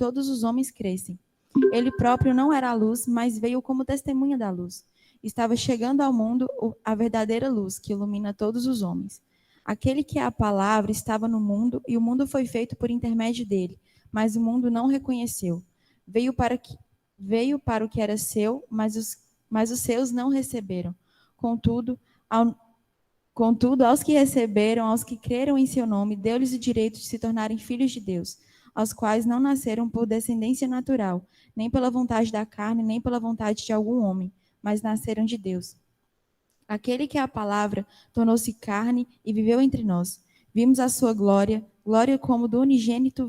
todos os homens crescem. Ele próprio não era a luz, mas veio como testemunha da luz. Estava chegando ao mundo a verdadeira luz, que ilumina todos os homens. Aquele que é a palavra estava no mundo, e o mundo foi feito por intermédio dele, mas o mundo não reconheceu. Veio para o que era seu, mas os seus não receberam. Contudo, aos que receberam, aos que creram em seu nome, deu-lhes o direito de se tornarem filhos de Deus, aos quais não nasceram por descendência natural, nem pela vontade da carne, nem pela vontade de algum homem, mas nasceram de Deus. Aquele que é a palavra tornou-se carne e viveu entre nós. Vimos a sua glória, glória como do unigênito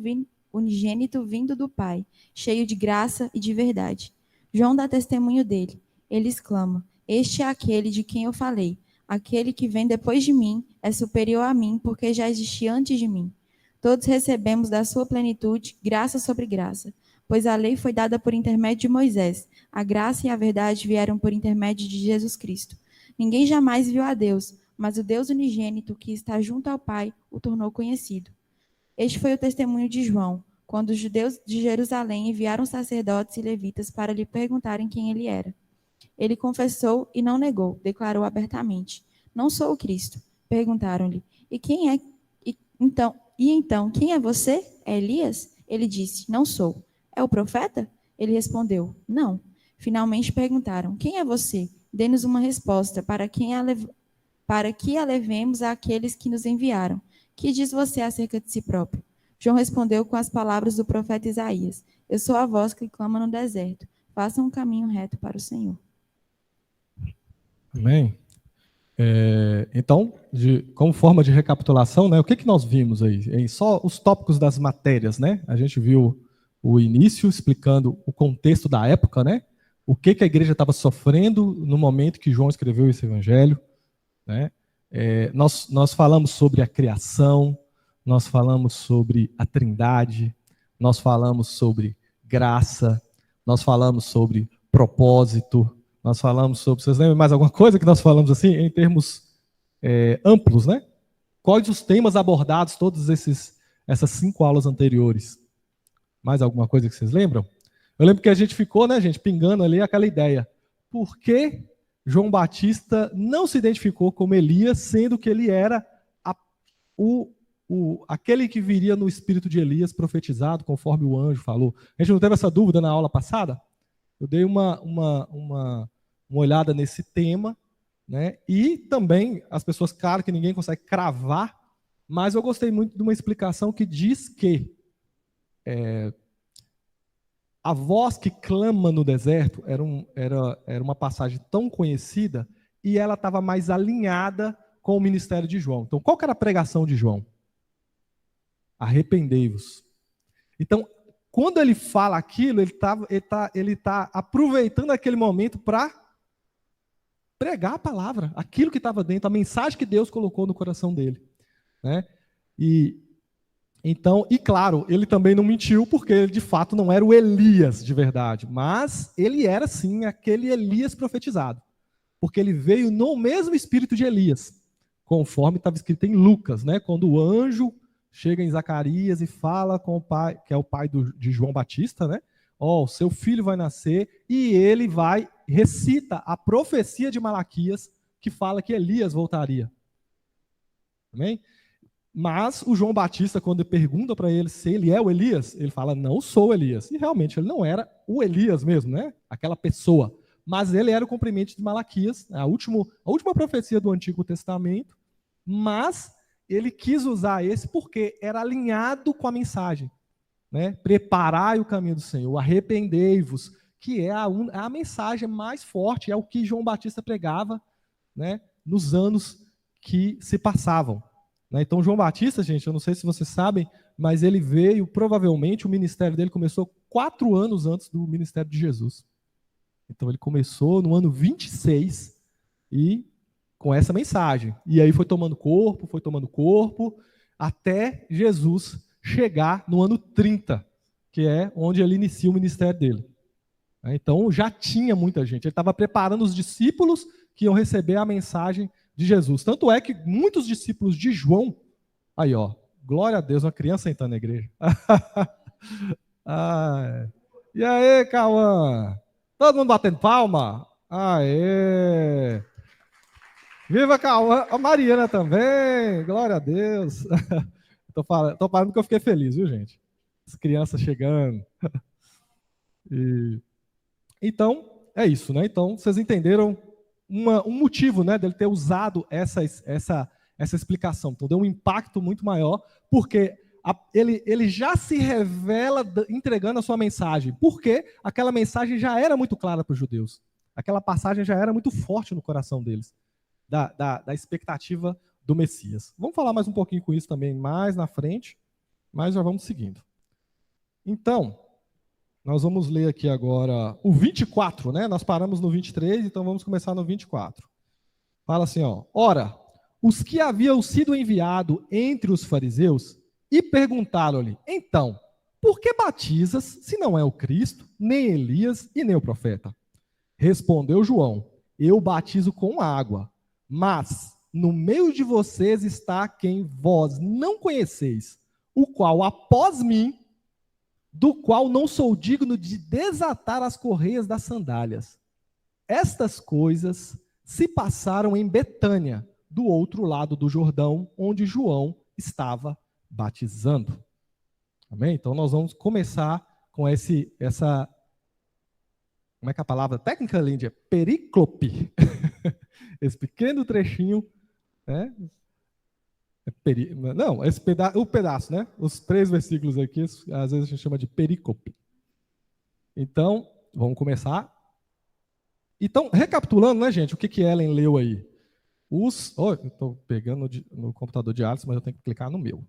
vindo do Pai, cheio de graça e de verdade. João dá testemunho dele. Ele exclama: Este é aquele de quem eu falei. Aquele que vem depois de mim é superior a mim, porque já existia antes de mim. Todos recebemos da sua plenitude graça sobre graça, pois a lei foi dada por intermédio de Moisés. A graça e a verdade vieram por intermédio de Jesus Cristo. Ninguém jamais viu a Deus, mas o Deus unigênito que está junto ao Pai o tornou conhecido. Este foi o testemunho de João, quando os judeus de Jerusalém enviaram sacerdotes e levitas para lhe perguntarem quem ele era. Ele confessou e não negou, declarou abertamente: Não sou o Cristo. Perguntaram-lhe: Então, quem é você? É Elias? Ele disse: Não sou. É o profeta? Ele respondeu: Não. Finalmente perguntaram: Quem é você? Dê-nos uma resposta, para que a levemos àqueles que nos enviaram. Que diz você acerca de si próprio? João respondeu com as palavras do profeta Isaías: Eu sou a voz que clama no deserto. Façam um caminho reto para o Senhor. Amém. Então, como forma de recapitulação, né, o que nós vimos aí? Só os tópicos das matérias, né? A gente viu o início explicando o contexto da época, né? O que a igreja estava sofrendo no momento que João escreveu esse evangelho, né? Nós falamos sobre a criação, nós falamos sobre a Trindade, nós falamos sobre graça, nós falamos sobre propósito, nós falamos sobre... Vocês lembram mais alguma coisa que nós falamos assim, em termos amplos, né? Quais os temas abordados, todas essas 5 aulas anteriores? Mais alguma coisa que vocês lembram? Eu lembro que a gente ficou, né, gente, pingando ali aquela ideia. Por que João Batista não se identificou como Elias, sendo que ele era aquele que viria no espírito de Elias profetizado, conforme o anjo falou? A gente não teve essa dúvida na aula passada? Eu dei uma olhada nesse tema, né? E também as pessoas, claro que ninguém consegue cravar, mas eu gostei muito de uma explicação que diz que a voz que clama no deserto era uma passagem tão conhecida e ela estava mais alinhada com o ministério de João. Então, qual que era a pregação de João? Arrependei-vos. Então, quando ele fala aquilo, ele tá aproveitando aquele momento para pregar a palavra, aquilo que estava dentro, a mensagem que Deus colocou no coração dele, né? Então, claro, ele também não mentiu, porque ele de fato não era o Elias de verdade, mas ele era sim aquele Elias profetizado, porque ele veio no mesmo espírito de Elias, conforme estava escrito em Lucas, né? Quando o anjo chega em Zacarias e fala com o pai, que é o pai de João Batista, né? O seu filho vai nascer, e ele recita a profecia de Malaquias, que fala que Elias voltaria. Amém? Mas o João Batista, quando pergunta para ele se ele é o Elias, ele fala: não sou Elias. E realmente ele não era o Elias mesmo, né? Aquela pessoa. Mas ele era o cumprimento de Malaquias, a última profecia do Antigo Testamento, mas ele quis usar esse porque era alinhado com a mensagem, né? Preparai o caminho do Senhor, arrependei-vos, que é a mensagem mais forte, é o que João Batista pregava, né, nos anos que se passavam. Então, João Batista, gente, eu não sei se vocês sabem, mas ele veio, provavelmente, o ministério dele começou 4 anos antes do ministério de Jesus. Então, ele começou no ano 26 e com essa mensagem. E aí foi tomando corpo, até Jesus chegar no ano 30, que é onde ele inicia o ministério dele. Então, já tinha muita gente. Ele estava preparando os discípulos que iam receber a mensagem de Jesus. Tanto é que muitos discípulos de João, glória a Deus, uma criança entrando na igreja. Ah, e aí, Cauã? Todo mundo batendo palma? Aê! Viva Cauã! A Mariana também! Glória a Deus! Tô falando porque eu fiquei feliz, viu, gente? As crianças chegando. E... Então, é isso, né? Então, vocês entenderam um motivo, né, dele ter usado essa explicação. Então, deu um impacto muito maior, porque ele já se revela entregando a sua mensagem, porque aquela mensagem já era muito clara para os judeus. Aquela passagem já era muito forte no coração deles, da expectativa do Messias. Vamos falar mais um pouquinho com isso também mais na frente, mas já vamos seguindo. Então, nós vamos ler aqui agora o 24, né? Nós paramos no 23, então vamos começar no 24. Fala assim, ó. Ora, os que haviam sido enviados entre os fariseus e perguntaram-lhe, então, por que batizas se não é o Cristo, nem Elias e nem o profeta? Respondeu João, eu batizo com água, mas no meio de vocês está quem vós não conheceis, o qual após mim, do qual não sou digno de desatar as correias das sandálias. Estas coisas se passaram em Betânia, do outro lado do Jordão, onde João estava batizando. Amém? Então nós vamos começar com essa como é que é a palavra técnica, Lindy? É perícope. Esse pequeno trechinho, né? Não, o pedaço, né? Os 3 versículos aqui, às vezes a gente chama de perícope. Então, vamos começar. Então, recapitulando, né, gente, o que Ellen leu aí? Eu estou pegando no computador de Alisson, mas eu tenho que clicar no meu.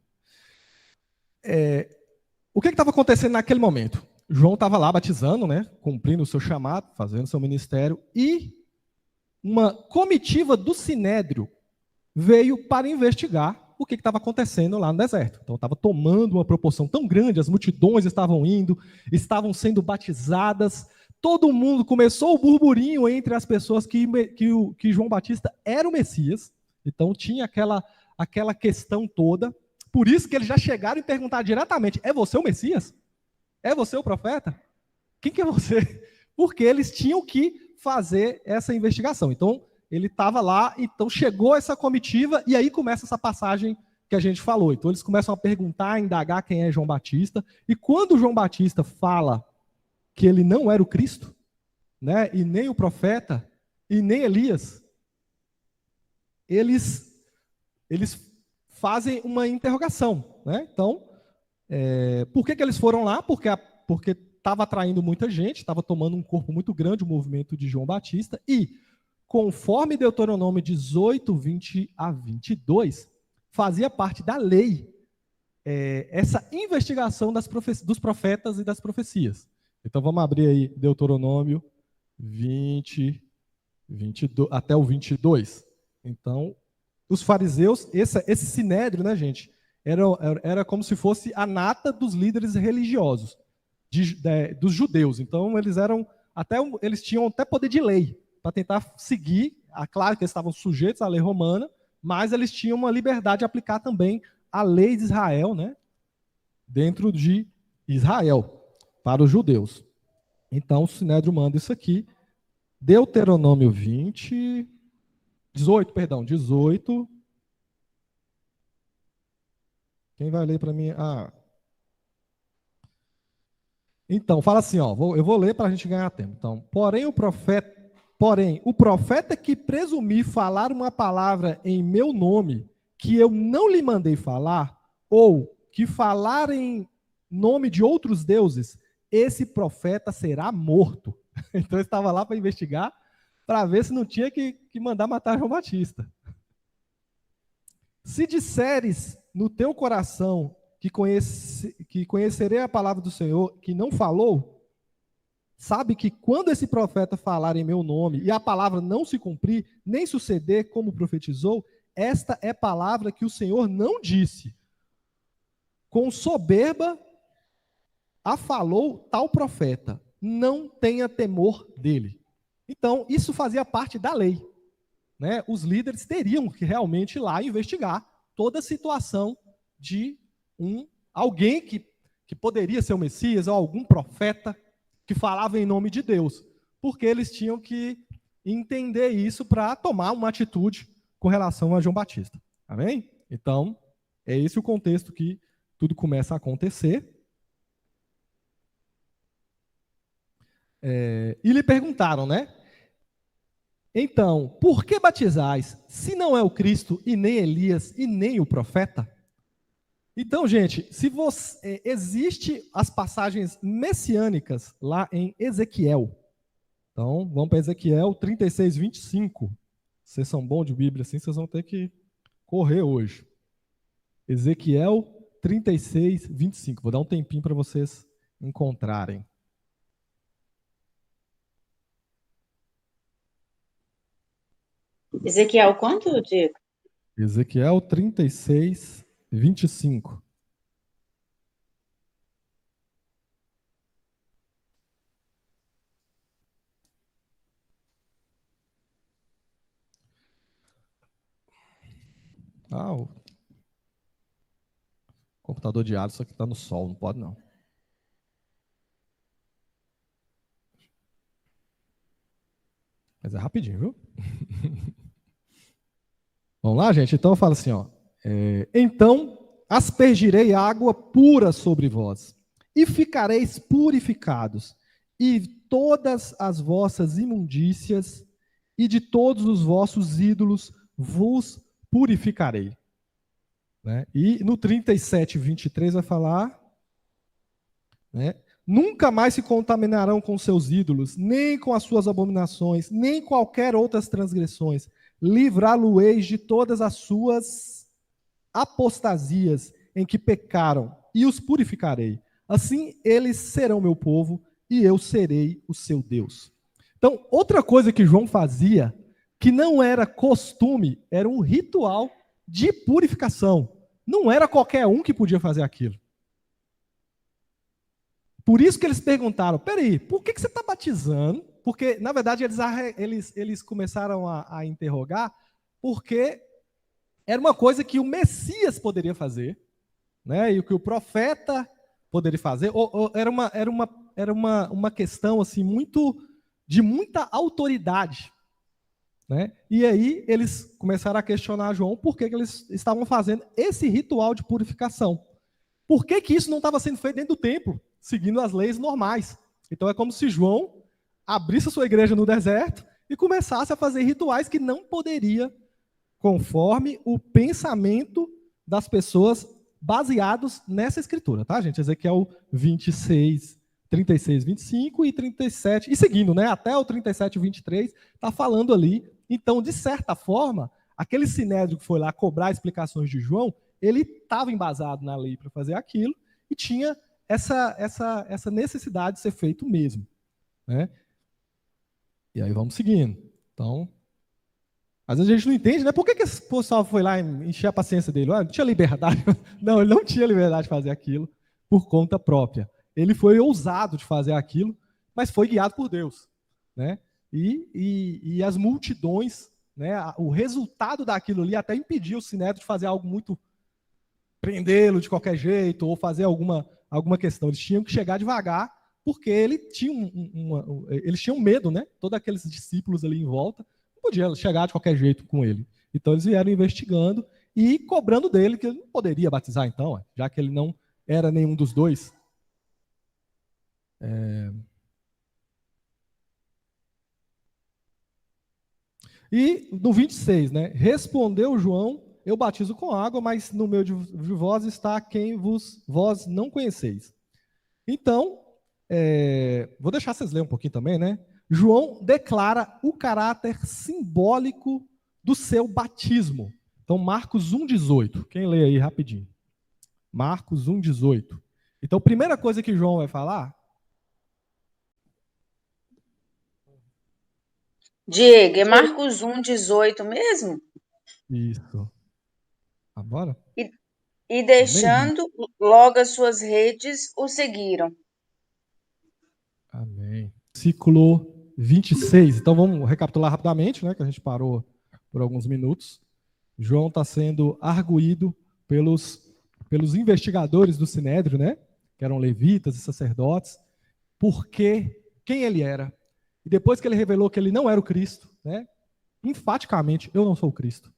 O que estava acontecendo naquele momento? João estava lá batizando, né, cumprindo o seu chamado, fazendo seu ministério, e uma comitiva do Sinédrio veio para investigar o que estava acontecendo lá no deserto. Então, estava tomando uma proporção tão grande, as multidões estavam indo, estavam sendo batizadas, todo mundo começou o burburinho entre as pessoas que João Batista era o Messias, então tinha aquela questão toda, por isso que eles já chegaram e perguntaram diretamente, é você o Messias? É você o profeta? Quem que é você? Porque eles tinham que fazer essa investigação. Então, ele estava lá, então chegou essa comitiva, e aí começa essa passagem que a gente falou. Então, eles começam a perguntar, a indagar quem é João Batista, e quando João Batista fala que ele não era o Cristo, né, e nem o profeta, e nem Elias, eles fazem uma interrogação, né? Então, por que eles foram lá? Porque estava atraindo muita gente, estava tomando um corpo muito grande o movimento de João Batista, e conforme Deuteronômio 18, 20 a 22, fazia parte da lei essa investigação dos profetas e das profecias. Então vamos abrir aí Deuteronômio 20, 22, até o 22. Então, os fariseus, esse sinédrio, né, gente, era como se fosse a nata dos líderes religiosos, dos judeus. Então, eles tinham até poder de lei, para tentar seguir, claro que eles estavam sujeitos à lei romana, mas eles tinham uma liberdade de aplicar também a lei de Israel, né, dentro de Israel, para os judeus. Então, o Sinédrio manda isso aqui. Deuteronômio 18. Quem vai ler para mim? Então, fala assim, ó, eu vou ler para a gente ganhar tempo. Então, porém o profeta que presumir falar uma palavra em meu nome, que eu não lhe mandei falar, ou que falar em nome de outros deuses, esse profeta será morto. Então, ele estava lá para investigar, para ver se não tinha que mandar matar João Batista. Se disseres no teu coração que conhecerei a palavra do Senhor, que não falou, sabe que quando esse profeta falar em meu nome e a palavra não se cumprir, nem suceder como profetizou, esta é palavra que o Senhor não disse. Com soberba a falou tal profeta, não tenha temor dele. Então, isso fazia parte da lei, né? Os líderes teriam que realmente ir lá investigar toda a situação de alguém que que poderia ser o Messias ou algum profeta que falava em nome de Deus, porque eles tinham que entender isso para tomar uma atitude com relação a João Batista. Amém? Então, é esse o contexto que tudo começa a acontecer. E lhe perguntaram, né? Então, por que batizais, se não é o Cristo, e nem Elias, e nem o profeta? Então, gente, se você existe as passagens messiânicas lá em Ezequiel. Então, vamos para Ezequiel 36, 25. Vocês são bons de Bíblia, assim, vocês vão ter que correr hoje. Ezequiel 36, 25. Vou dar um tempinho para vocês encontrarem. Ezequiel, quanto, Diego? Ezequiel 36, 25. O computador de Alisson aqui está no sol, não pode não. Mas é rapidinho, viu? Vamos lá, gente? Então eu falo assim, ó. Então aspergirei água pura sobre vós, e ficareis purificados, e todas as vossas imundícias e de todos os vossos ídolos vos purificarei. Né? E no 37, 23 vai falar, né? Nunca mais se contaminarão com seus ídolos, nem com as suas abominações, nem qualquer outras transgressões. Livrá-lo-eis de todas as suas apostasias em que pecaram, e os purificarei. Assim eles serão meu povo, e eu serei o seu Deus. Então, outra coisa que João fazia, que não era costume, era um ritual de purificação. Não era qualquer um que podia fazer aquilo. Por isso que eles perguntaram, peraí, por que você está batizando? Porque, na verdade, eles começaram a interrogar, porque era uma coisa que o Messias poderia fazer, né? E o que o profeta poderia fazer. Era uma questão assim, de muita autoridade. Né? E aí eles começaram a questionar João por que eles estavam fazendo esse ritual de purificação. Por que isso não estava sendo feito dentro do templo, seguindo as leis normais? Então é como se João abrisse a sua igreja no deserto e começasse a fazer rituais que não poderia, conforme o pensamento das pessoas baseados nessa escritura, tá, gente? Ezequiel 26, 36, 25 e 37, e seguindo, né? Até o 37, 23, está falando ali. Então, de certa forma, aquele sinédrio que foi lá cobrar explicações de João, ele estava embasado na lei para fazer aquilo e tinha essa necessidade de ser feito mesmo. Né? E aí vamos seguindo. Então, às vezes a gente não entende, né? Por que esse pessoal foi lá encher a paciência dele? Não tinha liberdade. Não, ele não tinha liberdade de fazer aquilo por conta própria. Ele foi ousado de fazer aquilo, mas foi guiado por Deus. Né? E as multidões, né? O resultado daquilo ali até impediu o Sinédrio de fazer algo muito, prendê-lo de qualquer jeito, ou fazer alguma questão. Eles tinham que chegar devagar, porque eles tinham medo, né? Todos aqueles discípulos ali em volta, não podiam chegar de qualquer jeito com ele. Então eles vieram investigando e cobrando dele que ele não poderia batizar então, já que ele não era nenhum dos dois. E no 26, né? Respondeu João, eu batizo com água, mas no meio de vós está quem vós não conheceis. Então, vou deixar vocês lerem um pouquinho também, né? João declara o caráter simbólico do seu batismo. Então, Marcos 1,18. Quem lê aí rapidinho? Marcos 1,18. Então, a primeira coisa que João vai falar... Diego, é Marcos 1,18 mesmo? Isso. Agora? E deixando logo as suas redes, o seguiram. Amém. Versículo 26. Então vamos recapitular rapidamente, né, que a gente parou por alguns minutos. João está sendo arguído pelos investigadores do Sinédrio, né, que eram levitas e sacerdotes, porque quem ele era. E depois que ele revelou que ele não era o Cristo, né, enfaticamente, eu não sou o Cristo,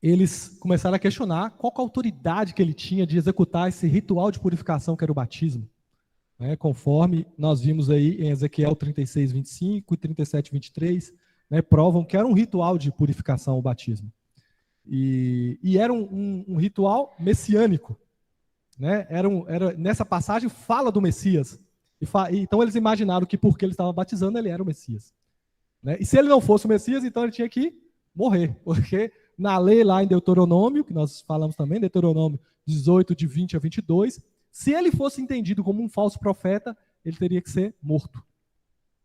eles começaram a questionar qual a autoridade que ele tinha de executar esse ritual de purificação que era o batismo, né, conforme nós vimos aí em Ezequiel 36, 25 e 37, 23, né, provam que era um ritual de purificação o batismo. E era um ritual messiânico. Né? Nessa passagem fala do Messias. Então eles imaginaram que porque ele estava batizando, ele era o Messias. Né? E se ele não fosse o Messias, então ele tinha que morrer. Porque na lei lá em Deuteronômio, que nós falamos também, Deuteronômio 18, de 20 a 22, se ele fosse entendido como um falso profeta, ele teria que ser morto.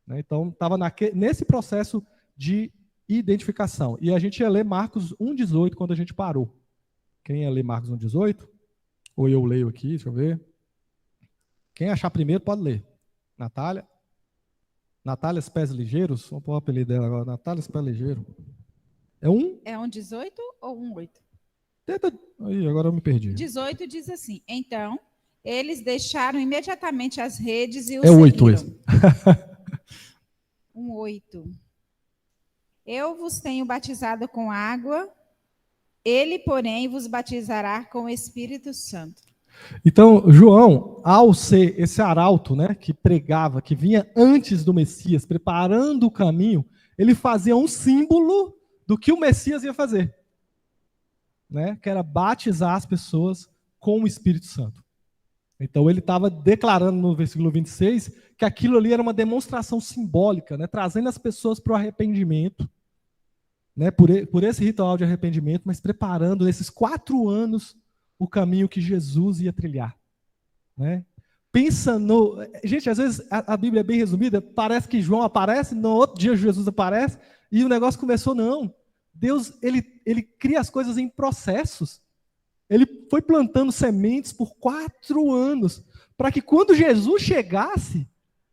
Né? Então estava nesse processo de identificação. E a gente ia ler Marcos 1,18 quando a gente parou. Quem ia ler Marcos 1,18? Ou eu leio aqui, deixa eu ver. Quem achar primeiro pode ler. Natália. Natália os Pés Ligeiros. Vamos pôr o apelido dela agora. Natália os Pés Ligeiros. É 1,18 ou 1,8? Aí, agora eu me perdi. 18 diz assim: então, eles deixaram imediatamente as redes e o seguiram. É 8 esse. 1,8. Eu vos tenho batizado com água, ele, porém, vos batizará com o Espírito Santo. Então, João, ao ser esse arauto, né, que pregava, que vinha antes do Messias, preparando o caminho, ele fazia um símbolo do que o Messias ia fazer, né, que era batizar as pessoas com o Espírito Santo. Então, ele estava declarando no versículo 26 que aquilo ali era uma demonstração simbólica, né, trazendo as pessoas para o arrependimento, né, por esse ritual de arrependimento, mas preparando nesses 4 anos o caminho que Jesus ia trilhar. Né? Pensa no... Gente, às vezes a Bíblia é bem resumida, parece que João aparece, no outro dia Jesus aparece, e o negócio começou, não. Deus, ele cria as coisas em processos. Ele foi plantando sementes por 4 anos, para que quando Jesus chegasse,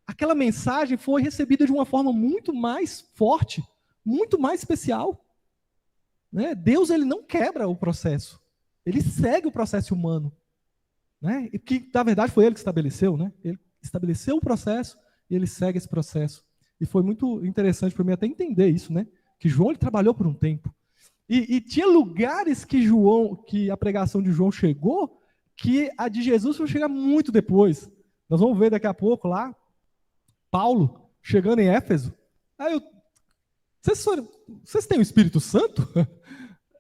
aquela mensagem foi recebida de uma forma muito mais forte, muito mais especial. Né? Deus, ele não quebra o processo. Ele segue o processo humano. Né? E que, na verdade, foi ele que estabeleceu. Né? Ele estabeleceu o processo e ele segue esse processo. E foi muito interessante para mim até entender isso, né? Que João ele trabalhou por um tempo. E tinha lugares que a pregação de João chegou, que a de Jesus foi chegar muito depois. Nós vamos ver daqui a pouco lá, Paulo chegando em Éfeso. Aí vocês têm o Espírito Santo?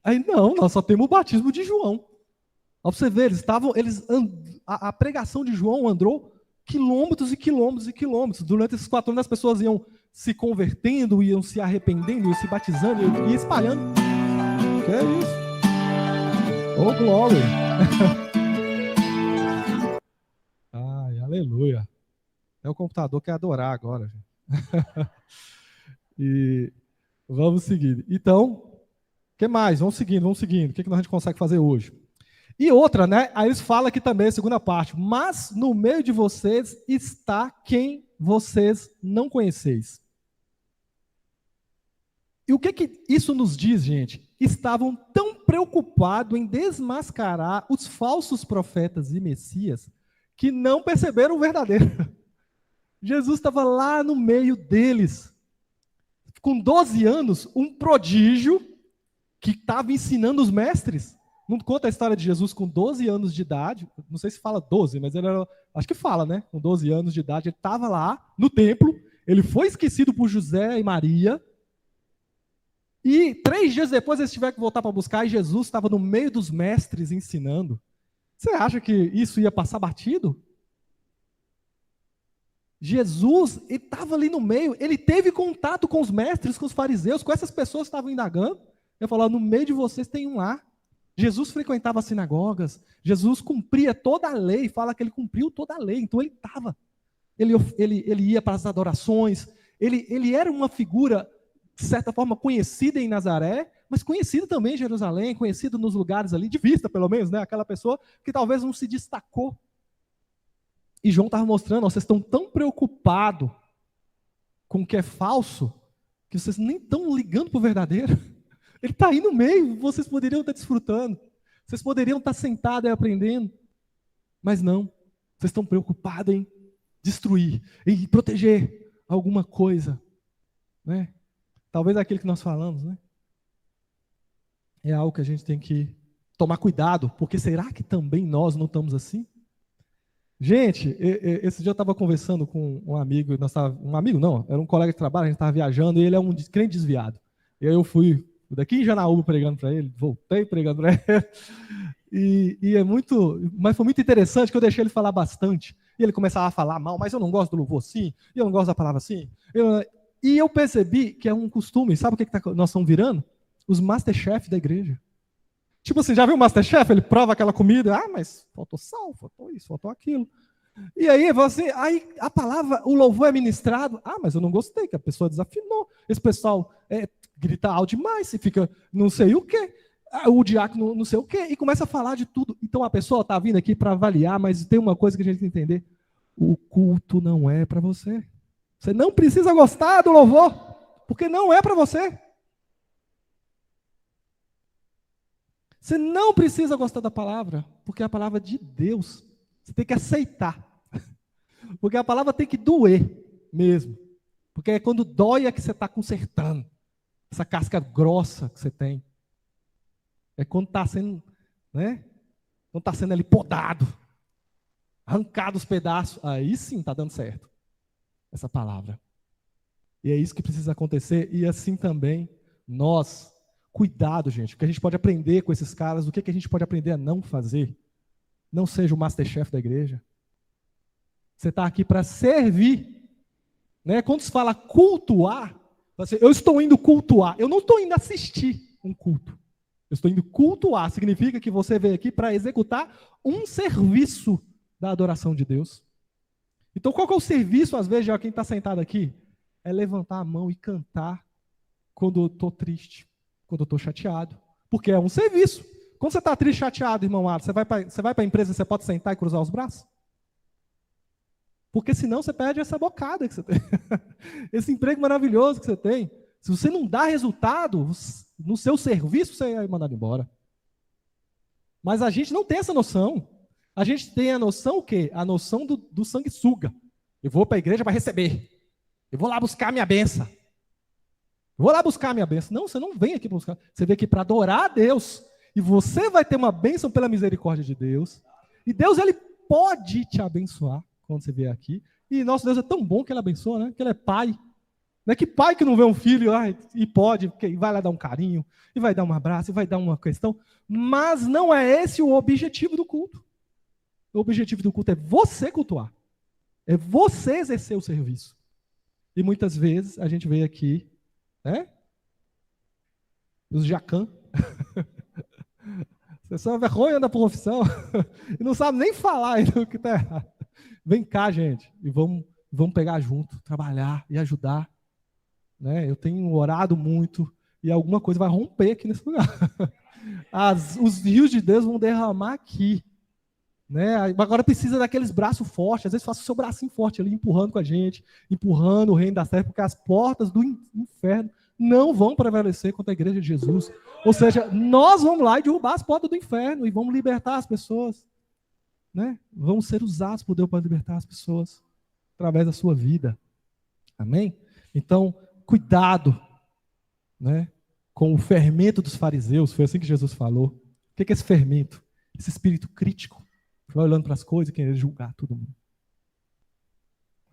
Aí não, nós só temos o batismo de João. Para você ver, a pregação de João andou quilômetros e quilômetros e quilômetros. Durante esses 4 anos as pessoas iam se convertendo, iam se arrependendo, iam se batizando e espalhando. Que é isso? Oh, glória! Ai, aleluia! É o computador que quer adorar agora. E vamos seguir. Então, o que mais? Vamos seguindo. O que a gente consegue fazer hoje? E outra, né? Aí eles falam aqui também, a segunda parte. Mas no meio de vocês está quem vocês não conheceis. E o que isso nos diz, gente? Estavam tão preocupados em desmascarar os falsos profetas e messias que não perceberam o verdadeiro. Jesus estava lá no meio deles. Com 12 anos, um prodígio que estava ensinando os mestres. Não conta a história de Jesus com 12 anos de idade, não sei se fala 12, mas acho que fala, né? Com 12 anos de idade, ele estava lá no templo, ele foi esquecido por José e Maria, e 3 dias depois eles tiveram que voltar para buscar, e Jesus estava no meio dos mestres ensinando. Você acha que isso ia passar batido? Jesus, ele estava ali no meio, ele teve contato com os mestres, com os fariseus, com essas pessoas que estavam indagando. Ele falou, no meio de vocês tem um lá. Jesus frequentava as sinagogas, Jesus cumpria toda a lei, fala que ele cumpriu toda a lei, então ele estava. Ele ia para as adorações, ele era uma figura, de certa forma, conhecida em Nazaré, mas conhecido também em Jerusalém, conhecido nos lugares ali, de vista pelo menos, né? Aquela pessoa que talvez não se destacou. E João estava mostrando, vocês estão tão preocupados com o que é falso, que vocês nem estão ligando para o verdadeiro. Ele está aí no meio, vocês poderiam estar desfrutando. Vocês poderiam estar sentados e aprendendo. Mas não, vocês estão preocupados em destruir, em proteger alguma coisa, né? Talvez aquilo que nós falamos, né? É algo que a gente tem que tomar cuidado, porque será que também nós não estamos assim? Gente, esse dia eu estava conversando com um amigo, um amigo não, era um colega de trabalho, a gente estava viajando, e ele é um crente desviado. E aí eu fui daqui em Janaúba pregando para ele, voltei pregando para ele, mas foi muito interessante que eu deixei ele falar bastante, e ele começava a falar mal, mas eu não gosto do louvor assim, e eu não gosto da palavra assim. E eu percebi que é um costume, sabe o que nós estamos virando? Os Masterchef da igreja. Tipo assim, já viu o Masterchef? Ele prova aquela comida, mas faltou sal, faltou isso, faltou aquilo. E aí, você, aí a palavra, o louvor é ministrado. Mas eu não gostei, que a pessoa desafinou. Esse pessoal grita alto demais, e fica não sei o quê. O diácono não sei o quê, e começa a falar de tudo. Então a pessoa está vindo aqui para avaliar, mas tem uma coisa que a gente tem que entender. O culto não é para você. Você não precisa gostar do louvor, porque não é para você. Você não precisa gostar da palavra, porque é a palavra de Deus. Você tem que aceitar. Porque a palavra tem que doer mesmo. Porque é quando dói é que você está consertando. Essa casca grossa que você tem. É quando está sendo, né? Quando está sendo ali podado. Arrancado os pedaços. Aí sim está dando certo. Essa palavra. E é isso que precisa acontecer. E assim também nós. Cuidado, gente, porque a gente pode aprender com esses caras, o que a gente pode aprender a não fazer. Não seja o Masterchef da igreja. Você está aqui para servir. Né? Quando se fala cultuar, eu estou indo cultuar, eu não estou indo assistir um culto. Eu estou indo cultuar, significa que você veio aqui para executar um serviço da adoração de Deus. Então qual que é o serviço, às vezes, de quem está sentado aqui? É levantar a mão e cantar quando eu estou triste. Quando eu estou chateado, porque é um serviço. Quando você está triste, chateado, irmão, você vai para a empresa e você pode sentar e cruzar os braços? Porque senão você perde essa bocada que você tem. Esse emprego maravilhoso que você tem. Se você não dá resultado no seu serviço, você é mandado embora. Mas a gente não tem essa noção. A gente tem a noção o quê? A noção do sanguessuga. Eu vou para a igreja para receber. Eu vou lá buscar a minha bênção. Vou lá buscar a minha bênção. Não, você não vem aqui para buscar. Você vem aqui para adorar a Deus. E você vai ter uma bênção pela misericórdia de Deus. E Deus, Ele pode te abençoar quando você vier aqui. E nosso Deus é tão bom que Ele abençoa, né? Que Ele é pai. Não é que pai que não vê um filho e pode, e vai lá dar um carinho, e vai dar um abraço, e vai dar uma questão. Mas não é esse o objetivo do culto. O objetivo do culto é você cultuar. É você exercer o serviço. E muitas vezes a gente veio aqui, né? Os jacan. Você só vergonha da profissão e não sabe nem falar ainda o que está errado. Vem cá, gente, e vamos pegar junto, trabalhar e ajudar. Né? Eu tenho orado muito e alguma coisa vai romper aqui nesse lugar. Os rios de Deus vão derramar aqui. Né? Agora precisa daqueles braços fortes. Às vezes faça o seu bracinho forte ali, empurrando com a gente, empurrando o reino das trevas, porque as portas do inferno não vão prevalecer contra a igreja de Jesus. Ou seja, nós vamos lá e derrubar as portas do inferno e vamos libertar as pessoas. Né? Vamos ser usados por Deus para libertar as pessoas através da sua vida. Amém? Então, cuidado, né, com o fermento dos fariseus. Foi assim que Jesus falou. O que é esse fermento? Esse espírito crítico. Vai olhando para as coisas e querendo julgar todo mundo.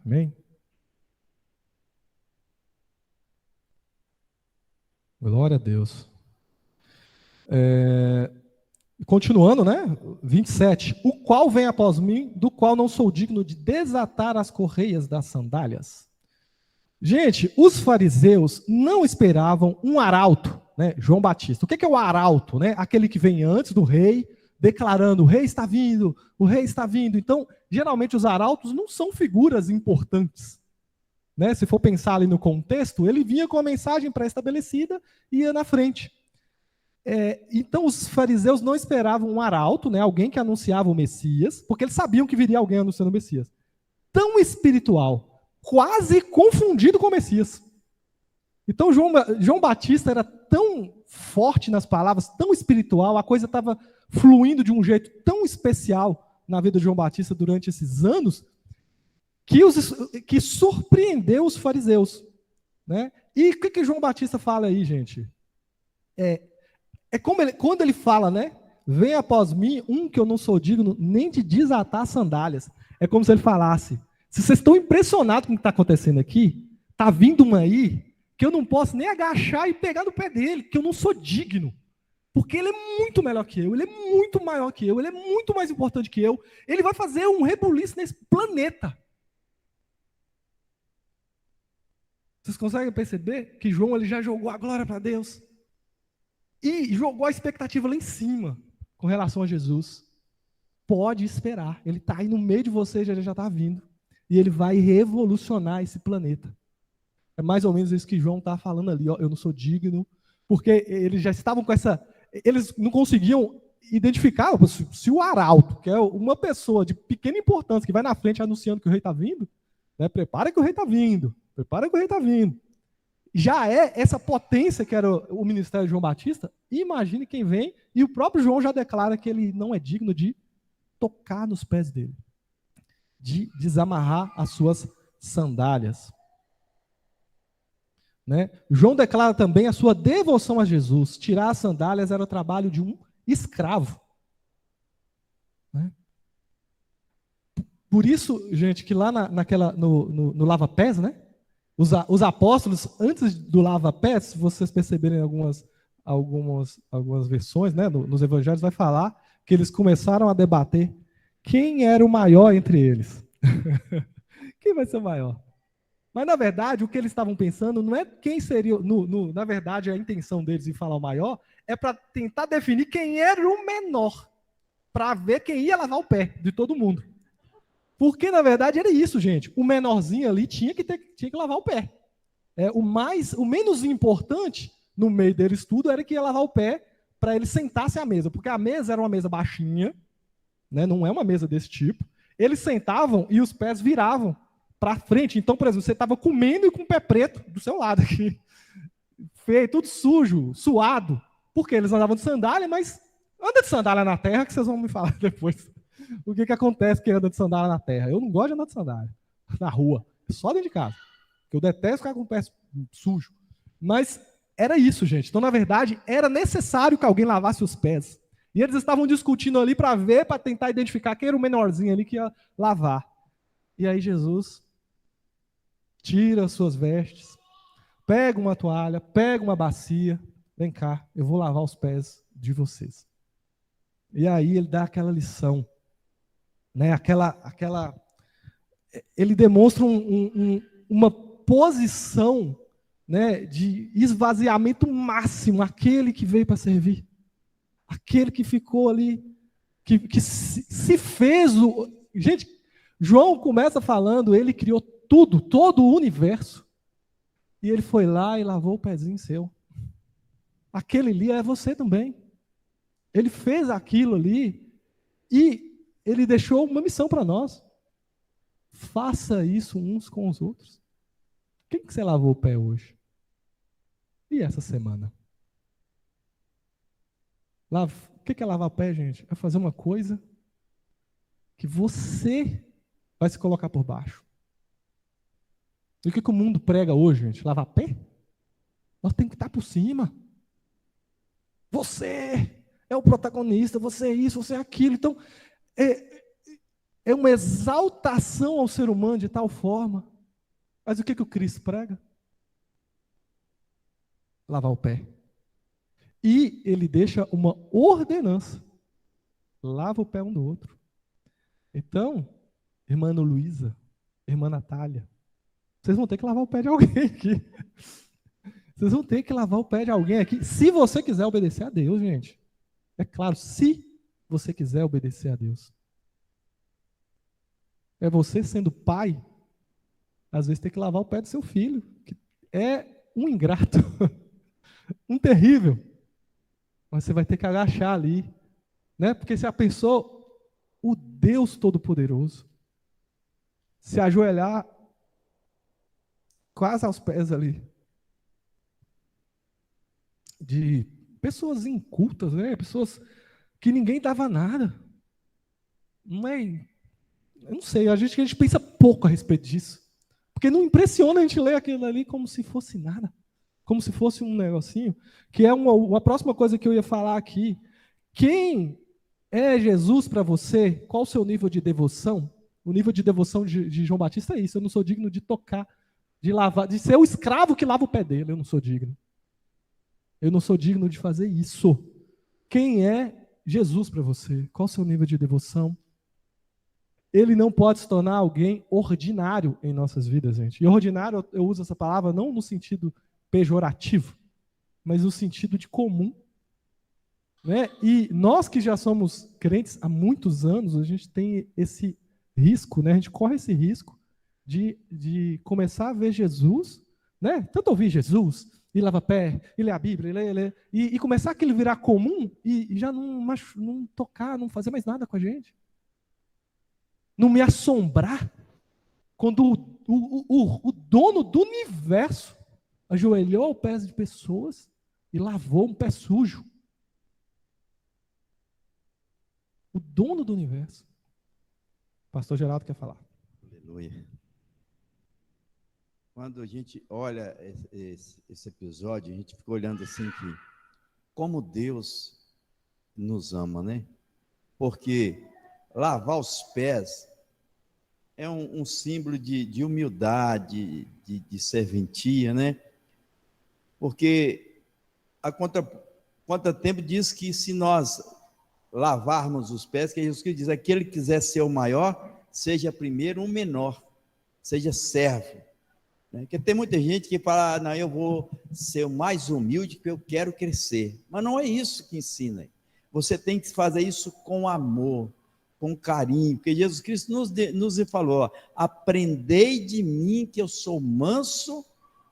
Amém? Glória a Deus. Continuando, né? 27. O qual vem após mim, do qual não sou digno de desatar as correias das sandálias. Gente, os fariseus não esperavam um arauto, né? João Batista. O que é o arauto? Né? Aquele que vem antes do rei, declarando, o rei está vindo, o rei está vindo. Então, geralmente os arautos não são figuras importantes. Né? Se for pensar ali no contexto, ele vinha com a mensagem pré-estabelecida e ia na frente. Então, os fariseus não esperavam um arauto, né? Alguém que anunciava o Messias, porque eles sabiam que viria alguém anunciando o Messias. Tão espiritual, quase confundido com o Messias. Então, João Batista era tão forte nas palavras, tão espiritual, a coisa estava fluindo de um jeito tão especial na vida de João Batista durante esses anos que surpreendeu os fariseus, né? E o que João Batista fala aí, gente? Quando ele fala, né? Vem após mim um que eu não sou digno nem de desatar as sandálias. É como se ele falasse: se vocês estão impressionados com o que está acontecendo aqui, está vindo um aí que eu não posso nem agachar e pegar no pé dele, que eu não sou digno. Porque ele é muito melhor que eu, ele é muito maior que eu, ele é muito mais importante que eu. Ele vai fazer um rebuliço nesse planeta. Vocês conseguem perceber que João ele já jogou a glória para Deus? E jogou a expectativa lá em cima com relação a Jesus. Pode esperar, ele está aí no meio de vocês, ele já está vindo. E ele vai revolucionar esse planeta. É mais ou menos isso que João está falando ali, ó, eu não sou digno, porque eles já estavam com essa... Eles não conseguiam identificar se o arauto, que é uma pessoa de pequena importância, que vai na frente anunciando que o rei está vindo, né, prepara que o rei está vindo, prepara que o rei está vindo. Já é essa potência que era o ministério de João Batista. Imagine quem vem, e o próprio João já declara que ele não é digno de tocar nos pés dele, de desamarrar as suas sandálias. Né? João declara também a sua devoção a Jesus. Tirar as sandálias era o trabalho de um escravo. Né? Por isso, gente, que lá no lava-pés, né? Os apóstolos, antes do lava-pés, se vocês perceberem algumas versões, né, nos evangelhos, vai falar que eles começaram a debater quem era o maior entre eles. Quem vai ser o maior? Mas, na verdade, o que eles estavam pensando não é quem seria... na verdade, a intenção deles em falar o maior é para tentar definir quem era o menor, para ver quem ia lavar o pé de todo mundo. Porque, na verdade, era isso, gente. O menorzinho ali tinha que lavar o pé. O menos importante no meio deles tudo era que ia lavar o pé para ele sentar-se à mesa. Porque a mesa era uma mesa baixinha, né? Não é uma mesa desse tipo. Eles sentavam e os pés viravam para frente. Então, por exemplo, você estava comendo e com o pé preto do seu lado aqui. Feio, tudo sujo, suado. Porque eles andavam de sandália, mas anda de sandália na terra que vocês vão me falar depois. O que acontece quem anda de sandália na terra? Eu não gosto de andar de sandália na rua, só dentro de casa. Porque eu detesto ficar com o pé sujo. Mas era isso, gente. Então, na verdade, era necessário que alguém lavasse os pés. E eles estavam discutindo ali para ver, para tentar identificar quem era o menorzinho ali que ia lavar. E aí Jesus tira as suas vestes, pega uma toalha, pega uma bacia, vem cá, eu vou lavar os pés de vocês. E aí ele dá aquela lição, né? Ele demonstra uma posição, né, de esvaziamento máximo, aquele que veio para servir, aquele que ficou ali, que se fez o... Gente, João começa falando, ele criou tudo, todo o universo, e ele foi lá e lavou o pezinho seu. Aquele ali é você também. Ele fez aquilo ali e ele deixou uma missão para nós. Faça isso uns com os outros. Quem que você lavou o pé hoje? E essa semana? O que é lavar o pé, gente? É fazer uma coisa que você vai se colocar por baixo. E o que o mundo prega hoje, gente? Lavar pé? Nós temos que estar por cima. Você é o protagonista, você é isso, você é aquilo. Então, é uma exaltação ao ser humano de tal forma. Mas o que o Cristo prega? Lavar o pé. E ele deixa uma ordenança. Lava o pé um do outro. Então, irmã Ana Luísa, irmã Natália, vocês vão ter que lavar o pé de alguém aqui. Vocês vão ter que lavar o pé de alguém aqui. Se você quiser obedecer a Deus, gente. É claro, se você quiser obedecer a Deus. É você sendo pai, às vezes tem que lavar o pé do seu filho, que é um ingrato, um terrível. Mas você vai ter que agachar ali, né? Porque você já pensou, o Deus Todo-Poderoso, se ajoelhar quase aos pés ali, de pessoas incultas, né? Pessoas que ninguém dava nada. não é... Eu não sei, a gente pensa pouco a respeito disso. Porque não impressiona a gente ler aquilo ali como se fosse nada. Como se fosse um negocinho. Que é uma próxima coisa que eu ia falar aqui. Quem é Jesus para você? Qual o seu nível de devoção? O nível de devoção de João Batista é isso. Eu não sou digno de tocar, de lavar, de ser o escravo que lava o pé dele. Eu não sou digno. Eu não sou digno de fazer isso. Quem é Jesus para você? Qual o seu nível de devoção? Ele não pode se tornar alguém ordinário em nossas vidas, gente. E ordinário, eu uso essa palavra não no sentido pejorativo, mas no sentido de comum. Né? E nós que já somos crentes há muitos anos, a gente tem esse risco, né? A gente corre esse risco de começar a ver Jesus, né? Tanto ouvir Jesus, e lavar pé, e ler a Bíblia, e começar aquilo virar comum, e já não tocar, não fazer mais nada com a gente. Não me assombrar quando o dono do universo ajoelhou aos pés de pessoas e lavou um pé sujo. O dono do universo. O pastor Geraldo quer falar. Aleluia. Quando a gente olha esse episódio, a gente fica olhando assim que como Deus nos ama, né? Porque lavar os pés é um símbolo de humildade, de serventia, né? Porque há quanto tempo diz que se nós lavarmos os pés, que Jesus diz, aquele que quiser ser o maior, seja primeiro um menor, seja servo. Né? Porque tem muita gente que fala, não, eu vou ser o mais humilde porque eu quero crescer. Mas não é isso que ensina. Você tem que fazer isso com amor, com carinho, porque Jesus Cristo nos falou, ó, aprendei de mim que eu sou manso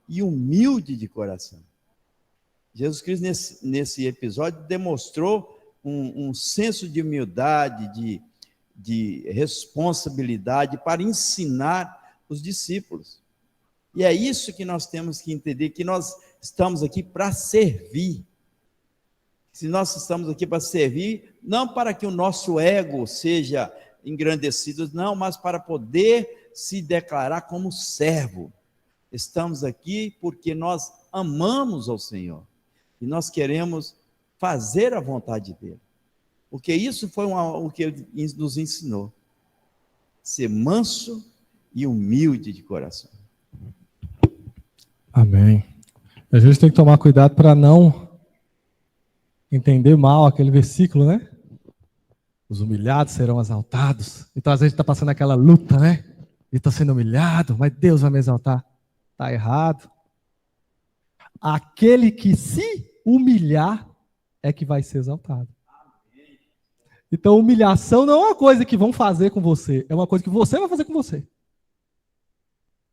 e humilde de coração. Jesus Cristo nesse episódio demonstrou um senso de humildade, de responsabilidade para ensinar os discípulos. E é isso que nós temos que entender, que nós estamos aqui para servir. Se nós estamos aqui para servir, não para que o nosso ego seja engrandecido, não, mas para poder se declarar como servo. Estamos aqui porque nós amamos ao Senhor e nós queremos fazer a vontade dele. Porque isso foi o que ele nos ensinou. Ser manso e humilde de coração. Amém. A gente tem que tomar cuidado para não entender mal aquele versículo, né? Os humilhados serão exaltados. Então, às vezes, está passando aquela luta, né? E está sendo humilhado, mas Deus vai me exaltar. Está errado. Aquele que se humilhar é que vai ser exaltado. Então, humilhação não é uma coisa que vão fazer com você, é uma coisa que você vai fazer com você.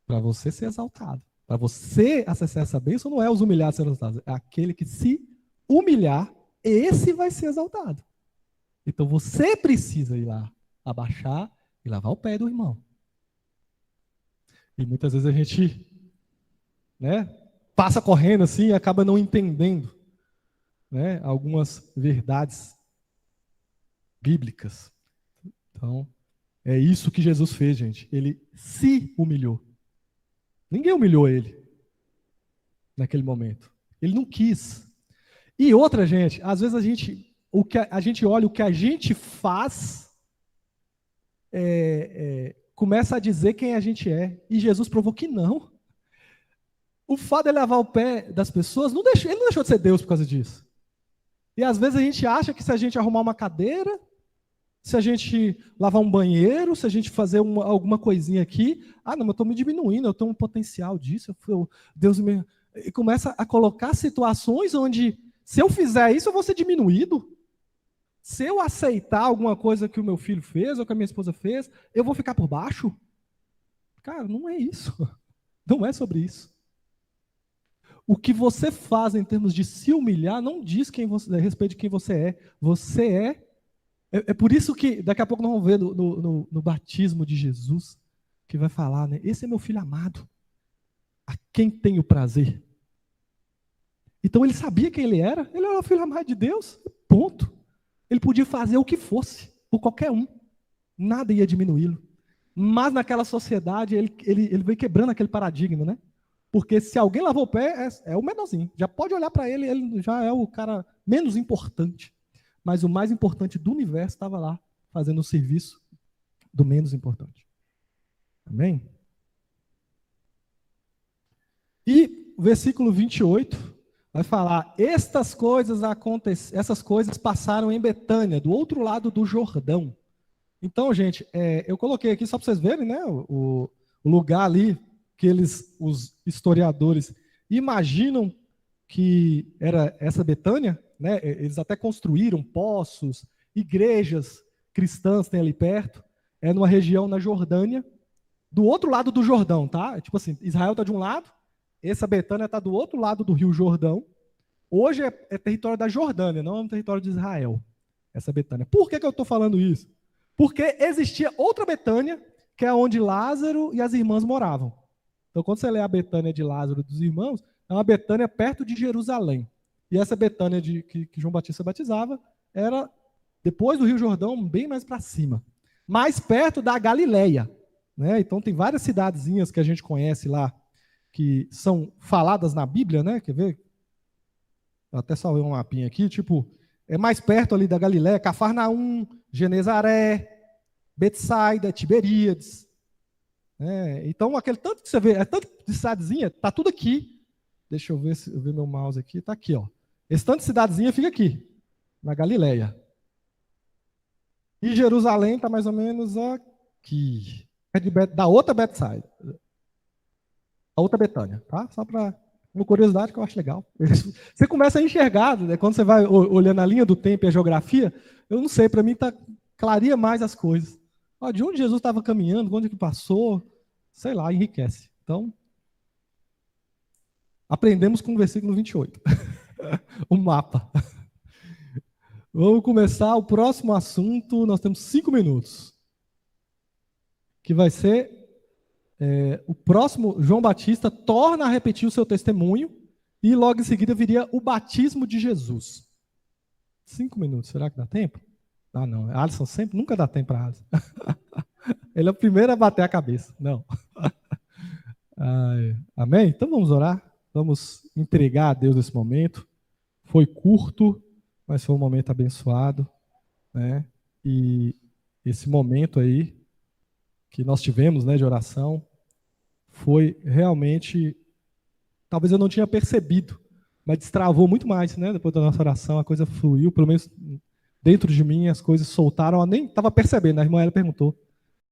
Para você ser exaltado. Para você acessar essa bênção, não é os humilhados serem exaltados, é aquele que se humilhar, esse vai ser exaltado. Então, você precisa ir lá, abaixar e lavar o pé do irmão. E muitas vezes a gente, né, passa correndo assim e acaba não entendendo, né, algumas verdades bíblicas. Então, é isso que Jesus fez, gente. Ele se humilhou. Ninguém humilhou ele naquele momento. Ele não quis. E outra, gente, às vezes a gente olha o que a gente faz, começa a dizer quem a gente é. E Jesus provou que não. O fato de ele lavar o pé das pessoas, ele não deixou de ser Deus por causa disso. E às vezes a gente acha que se a gente arrumar uma cadeira, se a gente lavar um banheiro, se a gente fazer alguma coisinha aqui, não, mas eu estou me diminuindo, eu tenho um potencial disso, Deus me... E começa a colocar situações onde, se eu fizer isso, eu vou ser diminuído. Se eu aceitar alguma coisa que o meu filho fez, ou que a minha esposa fez, eu vou ficar por baixo? Cara, não é isso. Não é sobre isso. O que você faz em termos de se humilhar não diz a respeito de quem você é. Você é por isso que daqui a pouco nós vamos ver no batismo de Jesus, que vai falar, né? Esse é meu filho amado, a quem tenho prazer. Então ele sabia quem ele era o filho amado de Deus, ponto. Ele podia fazer o que fosse, por qualquer um. nada ia diminuí-lo. Mas naquela sociedade, ele veio quebrando aquele paradigma, né? Porque se alguém lavou o pé, é o menorzinho. Já pode olhar para ele, ele já é o cara menos importante. Mas o mais importante do universo estava lá, fazendo o serviço do menos importante. Amém? E o versículo 28 vai falar: essas coisas passaram em Betânia, do outro lado do Jordão. Então, gente, eu coloquei aqui só para vocês verem, né, o lugar ali que os historiadores imaginam que era essa Betânia, né? Eles até construíram poços, igrejas cristãs tem ali perto. É numa região na Jordânia, do outro lado do Jordão, tá? Tipo assim, Israel está de um lado, essa Betânia está do outro lado do Rio Jordão. Hoje é território da Jordânia, não é um território de Israel, essa Betânia. Por que eu estou falando isso? Porque existia outra Betânia, que é onde Lázaro e as irmãs moravam. Então, quando você lê a Betânia de Lázaro e dos irmãos, é uma Betânia perto de Jerusalém. E essa Betânia que João Batista batizava era depois do Rio Jordão, bem mais para cima. Mais perto da Galileia, né? Então, tem várias cidadezinhas que a gente conhece lá, que são faladas na Bíblia, né? Quer ver? Eu até salvei um mapinha aqui, tipo, é mais perto ali da Galileia, Cafarnaum, Genezaré, Betsaida, Tiberíades. Então, aquele tanto que você vê, tanto de cidadezinha, tá tudo aqui. Deixa eu ver se eu ver meu mouse aqui, tá aqui, ó. Esse tanto de cidadezinha fica aqui, na Galileia. E Jerusalém tá mais ou menos aqui, da outra Betsaida. A outra Betânia, tá? Só para uma curiosidade que eu acho legal. Você começa a enxergar, né? Quando você vai olhando a linha do tempo e a geografia, eu não sei, para mim clareia mais as coisas. Ó, de onde Jesus estava caminhando, onde que passou, sei lá, enriquece. Então, aprendemos com o versículo 28. O mapa. Vamos começar o próximo assunto, nós temos 5 minutos. Que vai ser... o próximo, João Batista torna a repetir o seu testemunho e logo em seguida viria o batismo de Jesus. 5 minutos, será que dá tempo? Ah, não. Alisson sempre, nunca dá tempo para Alisson. Ele é o primeiro a bater a cabeça. Não. Amém? Então vamos orar. Vamos entregar a Deus nesse momento. Foi curto, mas foi um momento abençoado, né? E esse momento aí que nós tivemos, né, de oração, foi realmente, talvez eu não tinha percebido, mas destravou muito mais, né? Depois da nossa oração, a coisa fluiu, pelo menos dentro de mim as coisas soltaram, eu nem estava percebendo, a irmã ela perguntou,